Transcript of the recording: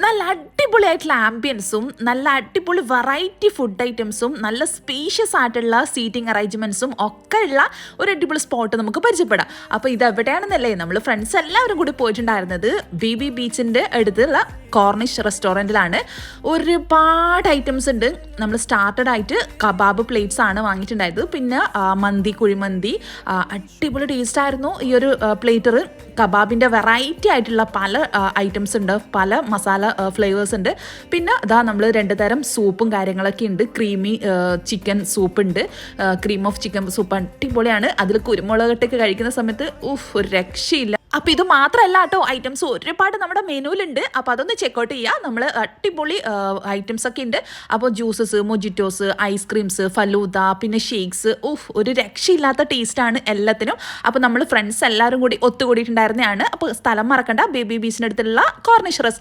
നല്ല അടിപൊളിയായിട്ടുള്ള ആംബിയൻസും നല്ല അടിപൊളി വെറൈറ്റി ഫുഡ് ഐറ്റംസും നല്ല സ്പേഷ്യസ് ആയിട്ടുള്ള സീറ്റിംഗ് അറേഞ്ച്മെൻറ്റ്സും ഒക്കെ ഉള്ള ഒരു അടിപൊളി സ്പോട്ട് നമുക്ക് പരിചയപ്പെടാം. അപ്പോൾ ഇത് എവിടെയാണെന്നല്ലേ നമ്മൾ ഫ്രണ്ട്സ് എല്ലാവരും കൂടി പോയിട്ടുണ്ടായിരുന്നത് BB ബീച്ചിൻ്റെ അടുത്തുള്ള കോർണിഷ് റെസ്റ്റോറൻറ്റിലാണ്. ഒരുപാട് ഐറ്റംസ് ഉണ്ട്. നമ്മൾ സ്റ്റാർട്ടഡ് ആയിട്ട് കബാബ് പ്ലേറ്റ്സ് ആണ് വാങ്ങിയിട്ടുണ്ടായത്. പിന്നെ മന്തി, കുഴിമന്തി, അടിപൊളി ടേസ്റ്റ് ആയിരുന്നു ഈ ഒരു പ്ലേറ്റർ. കബാബിൻ്റെ വെറൈറ്റി ആയിട്ടുള്ള പല ഐറ്റംസ് ഉണ്ട്, പല മസാല ഫ്ലേവേഴ്സ് ഉണ്ട്. പിന്നെ അതാ നമ്മൾ 2 തരം സൂപ്പും കാര്യങ്ങളൊക്കെ ഉണ്ട്. ക്രീമി ചിക്കൻ സൂപ്പ് ഉണ്ട്, ക്രീം ഓഫ് ചിക്കൻ സൂപ്പ് അടിപൊളിയാണ്. അതിൽ കുരുമുളകട്ടൊക്കെ കഴിക്കുന്ന സമയത്ത് ഒരു രക്ഷയില്ല. അപ്പോൾ ഇത് മാത്രമല്ല കേട്ടോ, ഐറ്റംസ് ഒരുപാട് നമ്മുടെ മെനുവിലുണ്ട്. അപ്പോൾ അതൊന്ന് ചെക്കൗട്ട് ചെയ്യുക. നമ്മൾ അടിപൊളി ഐറ്റംസ് ഒക്കെ ഉണ്ട്. അപ്പോൾ ജ്യൂസസ്, മൊജിറ്റോസ്, ഐസ്ക്രീംസ്, ഫലൂദ, പിന്നെ ഷേക്സ്, ഒരു രക്ഷയില്ലാത്ത ടേസ്റ്റാണ് എല്ലാത്തിനും. അപ്പോൾ നമ്മൾ ഫ്രണ്ട്സ് എല്ലാവരും കൂടി ഒത്തുകൂടിയിട്ടുണ്ടായിരുന്നതാണ്. അപ്പോൾ സ്ഥലം മറക്കണ്ട, BB ബീച്ചിൻ്റെ അടുത്തുള്ള കോർണിഷ് റെസ്റ്റോറൻറ്റ്.